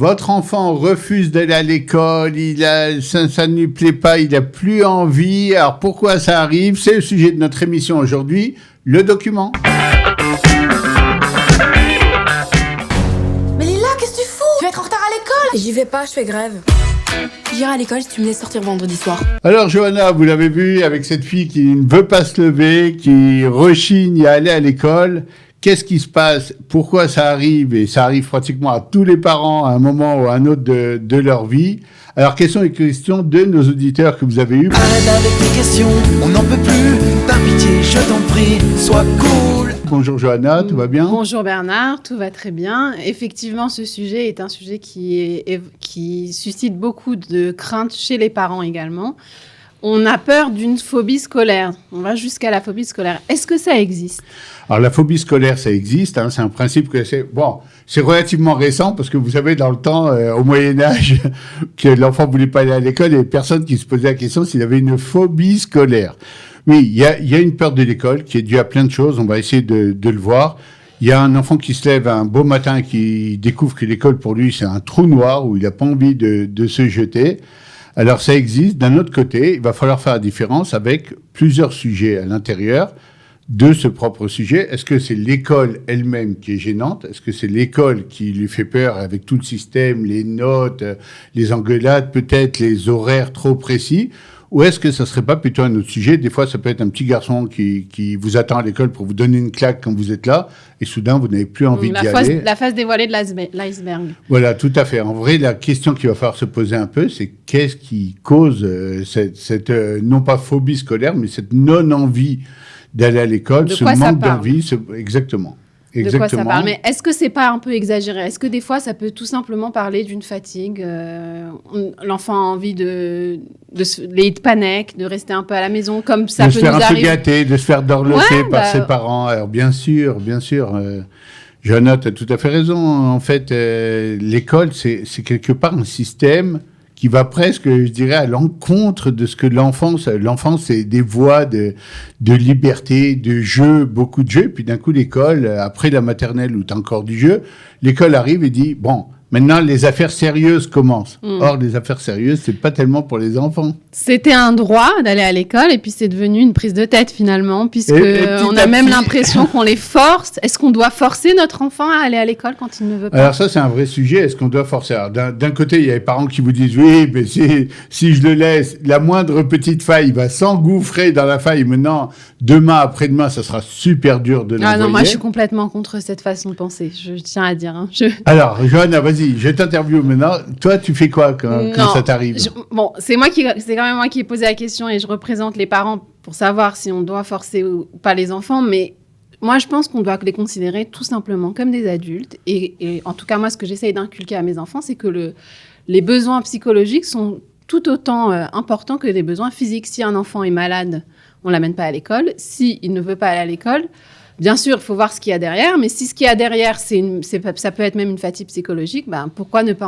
Votre enfant refuse d'aller à l'école, ça ne lui plaît pas, il n'a plus envie. Alors pourquoi ça arrive? C'est le sujet de notre émission aujourd'hui, le document. Mais Lila, qu'est-ce que tu fous? Tu vas être en retard à l'école? J'y vais pas, je fais grève. J'irai à l'école si tu me laisses sortir vendredi soir. Alors Johanna, vous l'avez vu avec cette fille qui ne veut pas se lever, qui rechigne à aller à l'école. Qu'est-ce qui se passe? Pourquoi ça arrive? Et ça arrive pratiquement à tous les parents à un moment ou à un autre de leur vie. Alors, quelles sont les questions de nos auditeurs que vous avez eus? Arrête avec tes questions, on n'en peut plus. T'as pitié, je t'en prie, sois cool. Bonjour Johanna, tout va bien? Bonjour Bernard, tout va très bien. Effectivement, ce sujet est un sujet qui suscite beaucoup de craintes chez les parents également. On a peur d'une phobie scolaire. On va jusqu'à la phobie scolaire. Est-ce que ça existe? Alors, la phobie scolaire, ça existe. C'est un principe que c'est relativement récent parce que vous savez, dans le temps, au Moyen-Âge, que l'enfant voulait pas aller à l'école, il y avait personne qui se posait la question s'il avait une phobie scolaire. Oui, il y a une peur de l'école qui est due à plein de choses. On va essayer de le voir. Il y a un enfant qui se lève un beau matin qui découvre que l'école, pour lui, c'est un trou noir où il n'a pas envie de se jeter. Alors, ça existe. D'un autre côté, il va falloir faire la différence avec plusieurs sujets à l'intérieur de ce propre sujet. Est-ce que c'est l'école elle-même qui est gênante? Est-ce que c'est l'école qui lui fait peur avec tout le système, les notes, les engueulades, peut-être les horaires trop précis? Ou est-ce que ça serait pas plutôt un autre sujet? Des fois, ça peut être un petit garçon qui vous attend à l'école pour vous donner une claque quand vous êtes là, et soudain, vous n'avez plus envie d'y aller. La face dévoilée de l'iceberg. Voilà, tout à fait. En vrai, la question qu'il va falloir se poser un peu, c'est qu'est-ce qui cause cette non pas phobie scolaire, mais cette non-envie d'aller à l'école, ce manque d'envie, exactement. De quoi ça parle? Mais est-ce que c'est pas un peu exagéré? Est-ce que des fois, ça peut tout simplement parler d'une fatigue? L'enfant a envie de panique, de rester un peu à la maison, comme ça peut nous arriver. De se faire un peu gâter, de se faire dorloter par ses parents. Alors bien sûr, Johanna, tu as tout à fait raison. En fait, l'école, c'est quelque part un système qui va presque, je dirais, à l'encontre de ce que l'enfance, c'est des voies de liberté, de jeu, beaucoup de jeux. Puis d'un coup, l'école, après la maternelle où tu as encore du jeu, l'école arrive et dit, bon, maintenant, les affaires sérieuses commencent. Or, les affaires sérieuses, c'est pas tellement pour les enfants. C'était un droit d'aller à l'école et puis c'est devenu une prise de tête finalement, puisque on a même l'impression qu'on les force. Est-ce qu'on doit forcer notre enfant à aller à l'école quand il ne veut pas? Alors ça, c'est un vrai sujet. Est-ce qu'on doit forcer? Alors, d'un côté, il y a les parents qui vous disent, oui, mais si je le laisse, la moindre petite faille, il va s'engouffrer dans la faille. Maintenant, demain, après-demain, ça sera super dur de l'envoyer. Ah non, moi, je suis complètement contre cette façon de penser. Je tiens à dire. Alors, Johanna, vas-y, je t'interviewe maintenant. Toi, tu fais quoi quand ça t'arrive? C'est quand même moi qui ai posé la question et je représente les parents pour savoir si on doit forcer ou pas les enfants. Mais moi, je pense qu'on doit les considérer tout simplement comme des adultes. Et en tout cas, moi, ce que j'essaye d'inculquer à mes enfants, c'est que les besoins psychologiques sont tout autant importants que les besoins physiques. Si un enfant est malade, on ne l'amène pas à l'école. S'il ne veut pas aller à l'école, bien sûr, il faut voir ce qu'il y a derrière, mais si ce qu'il y a derrière, ça peut être même une fatigue psychologique, pourquoi ne pas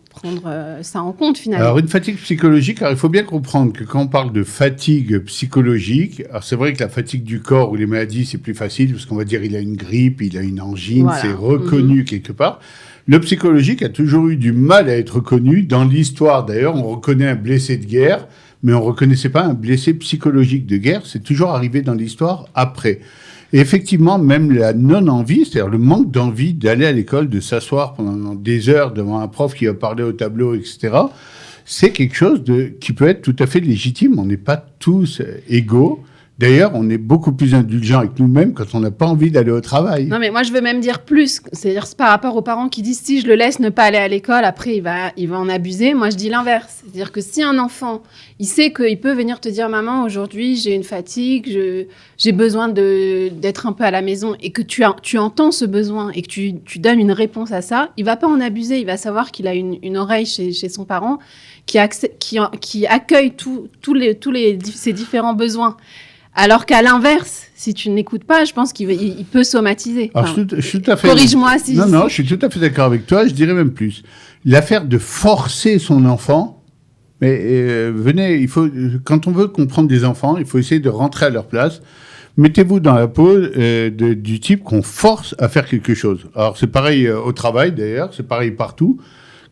prendre ça en compte finalement? Alors, une fatigue psychologique, il faut bien comprendre que quand on parle de fatigue psychologique, alors c'est vrai que la fatigue du corps ou les maladies, c'est plus facile, parce qu'on va dire il a une grippe, il a une angine, voilà. C'est reconnu quelque part. Le psychologique a toujours eu du mal à être reconnu. Dans l'histoire, d'ailleurs, on reconnaît un blessé de guerre, mais on ne reconnaissait pas un blessé psychologique de guerre. C'est toujours arrivé dans l'histoire après. Et effectivement, même la non-envie, c'est-à-dire le manque d'envie d'aller à l'école, de s'asseoir pendant des heures devant un prof qui va parler au tableau, etc., c'est quelque chose qui peut être tout à fait légitime. On n'est pas tous égaux. D'ailleurs, on est beaucoup plus indulgent avec nous-mêmes quand on n'a pas envie d'aller au travail. Non, mais moi, je veux même dire plus. C'est-à-dire, c'est par rapport aux parents qui disent « si je le laisse ne pas aller à l'école, après, il va en abuser ». Moi, je dis l'inverse. C'est-à-dire que si un enfant, il sait qu'il peut venir te dire « maman, aujourd'hui, j'ai une fatigue, j'ai besoin d'être un peu à la maison » et que tu entends ce besoin et que tu donnes une réponse à ça, il ne va pas en abuser. Il va savoir qu'il a une oreille chez son parent qui accueille ces différents besoins. Alors qu'à l'inverse, si tu n'écoutes pas, je pense qu'il peut somatiser. Alors, je suis tout à fait... Corrige-moi si... Non, je suis tout à fait d'accord avec toi. Je dirais même plus. L'affaire de forcer son enfant, mais venez, quand on veut comprendre des enfants, il faut essayer de rentrer à leur place. Mettez-vous dans la peau du type qu'on force à faire quelque chose. Alors, c'est pareil au travail, d'ailleurs, c'est pareil partout.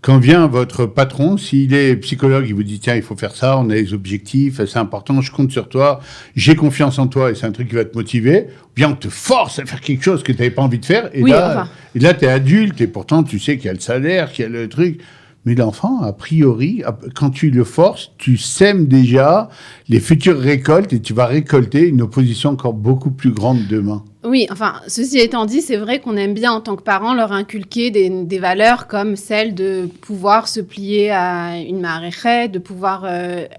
Quand vient votre patron, s'il est psychologue, il vous dit, tiens, il faut faire ça, on a les objectifs, c'est important, je compte sur toi, j'ai confiance en toi et c'est un truc qui va te motiver, ou bien on te force à faire quelque chose que tu n'avais pas envie de faire, et là, tu es adulte et pourtant tu sais qu'il y a le salaire, qu'il y a le truc. Mais l'enfant, a priori, quand tu le forces, tu sèmes déjà les futures récoltes et tu vas récolter une opposition encore beaucoup plus grande demain. Oui, enfin, ceci étant dit, c'est vrai qu'on aime bien en tant que parents leur inculquer des valeurs comme celle de pouvoir se plier à une maréchée, de pouvoir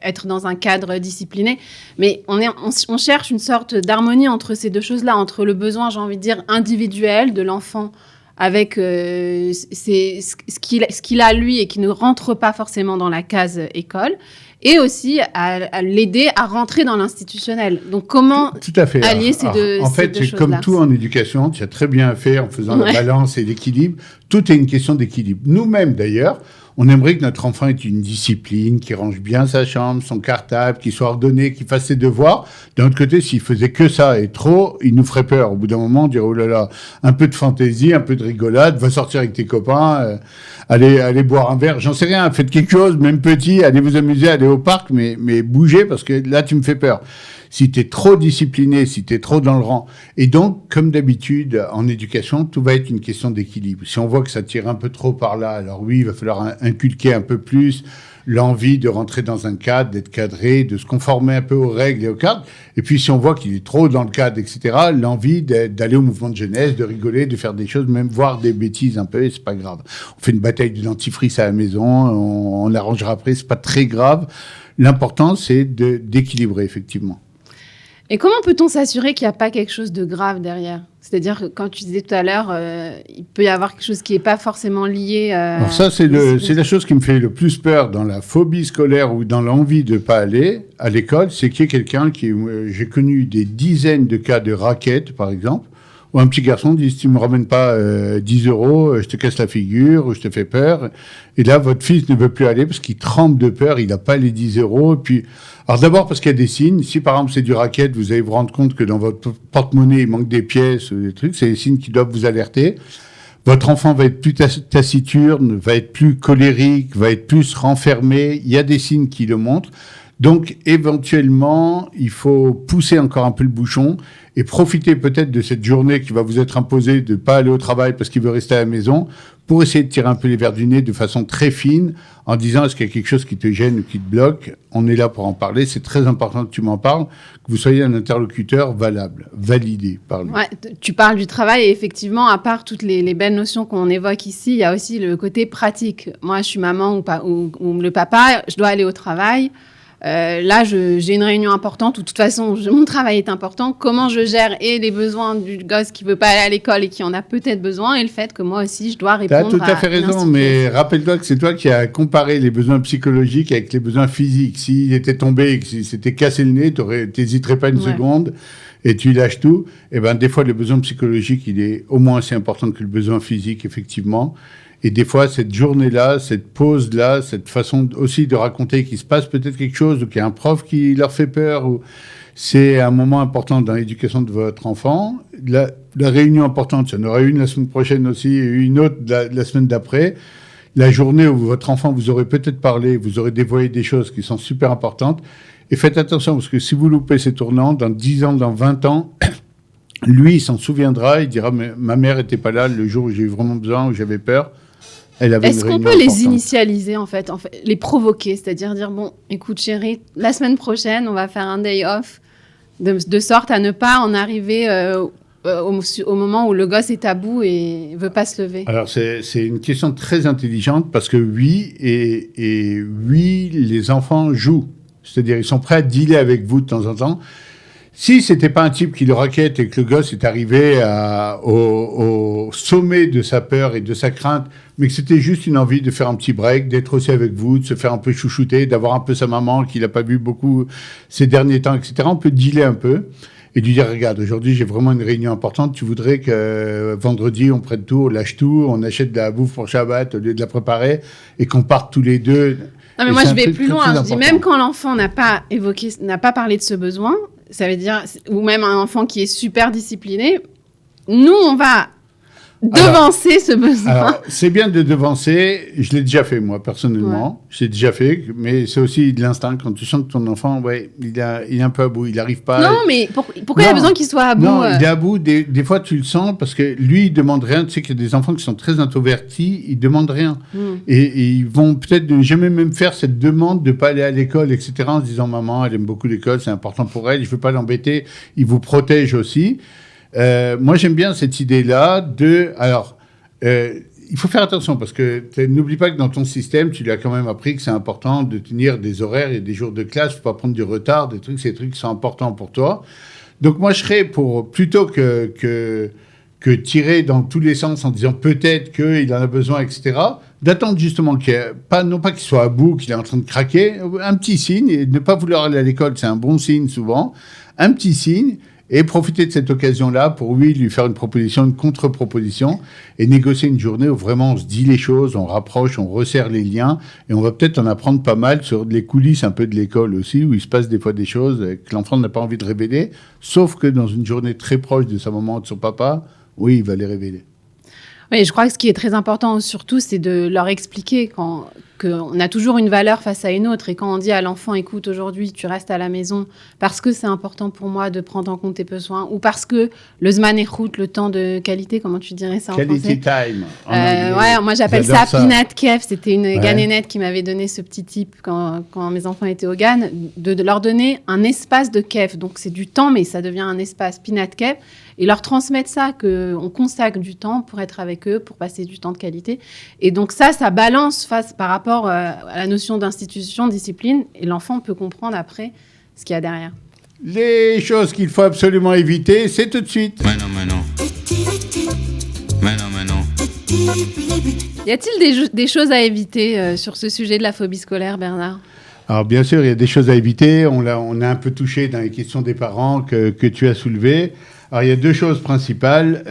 être dans un cadre discipliné. Mais on cherche une sorte d'harmonie entre ces deux choses-là, entre le besoin, j'ai envie de dire, individuel de l'enfant avec ce qu'il a lui et qui ne rentre pas forcément dans la case école, et aussi à l'aider à rentrer dans l'institutionnel. Donc, comment tout à fait. allier ces deux choses-là ? En fait, c'est comme tout en éducation, tu as très bien fait en faisant la balance et l'équilibre. Tout est une question d'équilibre. Nous-mêmes, d'ailleurs, on aimerait que notre enfant ait une discipline, qu'il range bien sa chambre, son cartable, qu'il soit ordonné, qu'il fasse ses devoirs. D'un autre côté, s'il faisait que ça et trop, il nous ferait peur. Au bout d'un moment, on dirait, oh là là, un peu de fantaisie, un peu de rigolade, va sortir avec tes copains, allez boire un verre, j'en sais rien, faites quelque chose, même petit, allez vous amuser, allez au parc, mais bougez parce que là, tu me fais peur. Si tu es trop discipliné, si tu es trop dans le rang. Et donc, comme d'habitude, en éducation, tout va être une question d'équilibre. Si on voit que ça tire un peu trop par là, alors oui, il va falloir inculquer un peu plus l'envie de rentrer dans un cadre, d'être cadré, de se conformer un peu aux règles et aux cadres. Et puis, si on voit qu'il est trop dans le cadre, etc., l'envie d'aller au mouvement de jeunesse, de rigoler, de faire des choses, même voir des bêtises un peu, et c'est pas grave. On fait une bataille de dentifrice à la maison, on l'arrangera après, c'est pas très grave. L'important, c'est d'équilibrer, effectivement. Et comment peut-on s'assurer qu'il n'y a pas quelque chose de grave derrière ? C'est-à-dire que quand tu disais tout à l'heure, il peut y avoir quelque chose qui n'est pas forcément lié... Alors ça, c'est la chose qui me fait le plus peur dans la phobie scolaire ou dans l'envie de ne pas aller à l'école, c'est qu'il y ait quelqu'un qui... J'ai connu des dizaines de cas de raquettes, par exemple, où un petit garçon dit, si tu ne me ramènes pas 10 €, je te casse la figure, ou je te fais peur. Et là, votre fils ne veut plus aller parce qu'il tremble de peur, il n'a pas les 10 €. Et puis... Alors d'abord parce qu'il y a des signes. Si par exemple c'est du racket, vous allez vous rendre compte que dans votre porte-monnaie, il manque des pièces ou des trucs. C'est des signes qui doivent vous alerter. Votre enfant va être plus taciturne, va être plus colérique, va être plus renfermé. Il y a des signes qui le montrent. Donc éventuellement, il faut pousser encore un peu le bouchon et profiter peut-être de cette journée qui va vous être imposée de ne pas aller au travail parce qu'il veut rester à la maison pour essayer de tirer un peu les verres du nez de façon très fine en disant est-ce qu'il y a quelque chose qui te gêne ou qui te bloque ? On est là pour en parler. C'est très important que tu m'en parles, que vous soyez un interlocuteur valable, validé par lui. Ouais, tu parles du travail et effectivement, à part toutes les belles notions qu'on évoque ici, il y a aussi le côté pratique. Moi, je suis maman ou le papa, je dois aller au travail. Là, j'ai une réunion importante où, de toute façon, mon travail est important. Comment je gère et les besoins du gosse qui veut pas aller à l'école et qui en a peut-être besoin, et le fait que moi aussi, je dois répondre à... Tu as tout à fait raison, mais rappelle-toi que c'est toi qui as comparé les besoins psychologiques avec les besoins physiques. S'il était tombé et que s'il s'était cassé le nez, t'hésiterais pas une seconde et tu lâches tout. Et ben, des fois, le besoin psychologique, il est au moins aussi important que le besoin physique, effectivement. Et des fois, cette journée-là, cette pause-là, cette façon aussi de raconter qu'il se passe peut-être quelque chose ou qu'il y a un prof qui leur fait peur, ou c'est un moment important dans l'éducation de votre enfant. La réunion importante, il y en aura une la semaine prochaine aussi et une autre la semaine d'après. La journée où votre enfant vous aurez peut-être parlé, vous aurez dévoilé des choses qui sont super importantes. Et faites attention, parce que si vous loupez ces tournants, dans 10 ans, dans 20 ans... Lui, il s'en souviendra, il dira « Ma mère n'était pas là le jour où j'ai eu vraiment besoin, où j'avais peur. » Est-ce qu'on peut les initialiser, en fait, les provoquer, c'est-à-dire dire « Bon, écoute chérie, la semaine prochaine, on va faire un day off, de sorte à ne pas en arriver au moment où le gosse est à bout et ne veut pas se lever ?» Alors, c'est une question très intelligente parce que oui, et oui, les enfants jouent. C'est-à-dire, ils sont prêts à dealer avec vous de temps en temps. Si c'était pas un type qui le raquette et que le gosse est arrivé au sommet de sa peur et de sa crainte, mais que c'était juste une envie de faire un petit break, d'être aussi avec vous, de se faire un peu chouchouter, d'avoir un peu sa maman qu'il n'a pas vu beaucoup ces derniers temps, etc., on peut dealer un peu et lui dire, regarde, aujourd'hui, j'ai vraiment une réunion importante, tu voudrais que vendredi, on prenne tout, on lâche tout, on achète de la bouffe pour Shabbat au lieu de la préparer et qu'on parte tous les deux. Non, mais moi, je vais plus loin. Je dis, même quand l'enfant n'a pas parlé de ce besoin, ça veut dire, ou même un enfant qui est super discipliné, nous, on va devancer ce besoin. Alors, c'est bien de devancer. Je l'ai déjà fait, moi, personnellement. Ouais. J'ai déjà fait, mais c'est aussi de l'instinct. Quand tu sens que ton enfant, il est un peu à bout, il n'arrive pas. Non, mais pourquoi il y a besoin qu'il soit à bout Non, il est à bout. Des fois, tu le sens parce que lui, il demande rien. Tu sais qu'il y a des enfants qui sont très introvertis, ils demandent rien. Et ils vont peut-être ne jamais même faire cette demande de pas aller à l'école, etc. En se disant, maman, elle aime beaucoup l'école, c'est important pour elle, je veux pas l'embêter. Ils vous protègent aussi. Moi, j'aime bien cette idée-là de... Alors, il faut faire attention parce que n'oublie pas que dans ton système, tu lui as quand même appris que c'est important de tenir des horaires et des jours de classe, il ne faut pas prendre du retard, c'est des trucs qui sont importants pour toi. Donc, moi, je serais pour, plutôt que tirer dans tous les sens en disant peut-être qu'il en a besoin, etc., d'attendre justement non pas qu'il soit à bout, qu'il est en train de craquer, un petit signe, et ne pas vouloir aller à l'école, c'est un bon signe souvent, un petit signe, et profiter de cette occasion-là pour, lui faire une proposition, une contre-proposition, et négocier une journée où vraiment on se dit les choses, on rapproche, on resserre les liens, et on va peut-être en apprendre pas mal sur les coulisses un peu de l'école aussi, où il se passe des fois des choses que l'enfant n'a pas envie de révéler, sauf que dans une journée très proche de sa maman ou de son papa, oui, il va les révéler. Oui, je crois que ce qui est très important surtout, c'est de leur expliquer qu'on a toujours une valeur face à une autre. Et quand on dit à l'enfant, écoute, aujourd'hui, tu restes à la maison parce que c'est important pour moi de prendre en compte tes besoins ou parce que le zman échout, le temps de qualité, comment tu dirais ça en français ? Quality time. Ouais, moi j'appelle ça Peanut Kef. C'était une ganénette qui m'avait donné ce petit tip quand mes enfants étaient au GAN, de leur donner un espace de kef. Donc c'est du temps, mais ça devient un espace Peanut Kef. Et leur transmettre ça, qu'on consacre du temps pour être avec eux, pour passer du temps de qualité. Et donc ça balance par rapport à la notion d'institution, discipline, et l'enfant peut comprendre après ce qu'il y a derrière. Les choses qu'il faut absolument éviter, c'est tout de suite. Mais non. Y a-t-il des choses à éviter sur ce sujet de la phobie scolaire, Bernard ? Alors bien sûr, il y a des choses à éviter. On a un peu touché dans les questions des parents que tu as soulevées. Alors, il y a deux choses principales.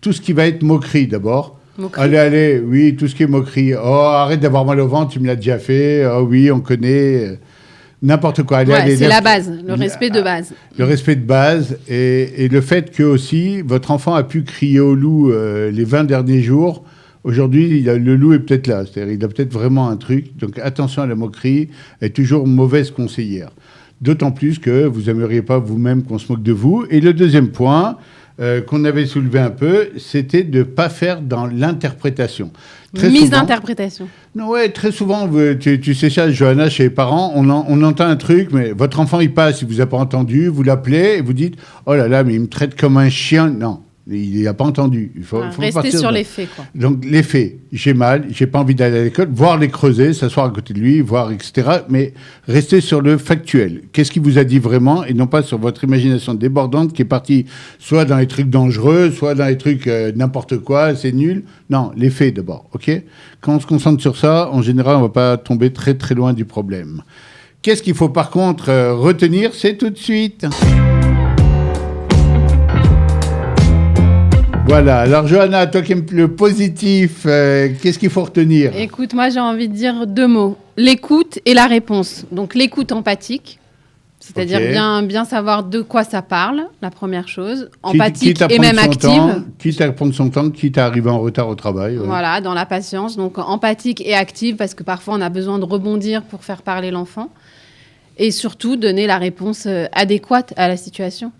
Tout ce qui va être moquerie, d'abord. Moquerie. Allez, oui, tout ce qui est moquerie. Oh, arrête d'avoir mal au ventre, tu me l'as déjà fait. Oh oui, on connaît. N'importe quoi. Allez, c'est la base, le respect de base. Le respect de base et le fait que aussi, votre enfant a pu crier au loup les 20 derniers jours. Aujourd'hui, le loup est peut-être là. C'est-à-dire, il a peut-être vraiment un truc. Donc, attention à la moquerie. Elle est toujours mauvaise conseillère. D'autant plus que vous n'aimeriez pas vous-même qu'on se moque de vous. Et le deuxième point qu'on avait soulevé un peu, c'était de ne pas faire dans l'interprétation. Mise d'interprétation. Non, ouais, très souvent, tu sais ça, Johanna, chez les parents, on entend un truc, mais votre enfant, il passe, il ne vous a pas entendu, vous l'appelez et vous dites « Oh là là, mais il me traite comme un chien. » Non. Il n'a pas entendu. Il faut rester sur les faits, quoi. Donc, les faits. J'ai mal, j'ai pas envie d'aller à l'école, voir les creuser, s'asseoir à côté de lui, voir, etc. Mais rester sur le factuel. Qu'est-ce qu'il vous a dit vraiment et non pas sur votre imagination débordante qui est partie soit dans les trucs dangereux, soit dans les trucs n'importe quoi, c'est nul. Non, les faits d'abord, ok ? Quand on se concentre sur ça, en général, on ne va pas tomber très très loin du problème. Qu'est-ce qu'il faut par contre retenir ? C'est tout de suite. Voilà, alors Johanna, toi qui aimes le positif, qu'est-ce qu'il faut retenir ? Écoute, moi j'ai envie de dire deux mots, l'écoute et la réponse. Donc l'écoute empathique, c'est-à-dire bien savoir de quoi ça parle, la première chose, empathique et même active. Quitte à prendre son temps, quitte à arriver en retard au travail. Ouais. Voilà, dans la patience, donc empathique et active, parce que parfois on a besoin de rebondir pour faire parler l'enfant. Et surtout donner la réponse adéquate à la situation.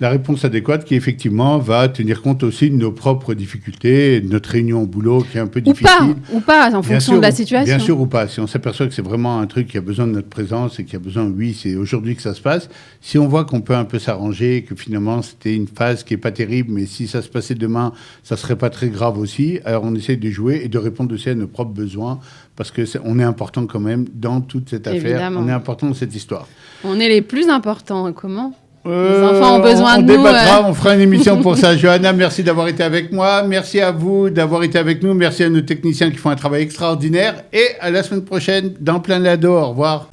La réponse adéquate qui, effectivement, va tenir compte aussi de nos propres difficultés, de notre réunion au boulot qui est un peu difficile. Ou pas, en fonction de la situation. Bien sûr ou pas. Si on s'aperçoit que c'est vraiment un truc qui a besoin de notre présence et qui a besoin, oui, c'est aujourd'hui que ça se passe. Si on voit qu'on peut un peu s'arranger, que finalement, c'était une phase qui n'est pas terrible, mais si ça se passait demain, ça ne serait pas très grave aussi. Alors, on essaye de jouer et de répondre aussi à nos propres besoins parce qu'on est important quand même dans toute cette affaire. Évidemment. On est important dans cette histoire. On est les plus importants. Comment ? Les enfants ont besoin de nous. On débattra, on fera une émission pour ça. Johanna, merci d'avoir été avec moi. Merci à vous d'avoir été avec nous. Merci à nos techniciens qui font un travail extraordinaire. Et à la semaine prochaine dans Plein Lado. Au revoir.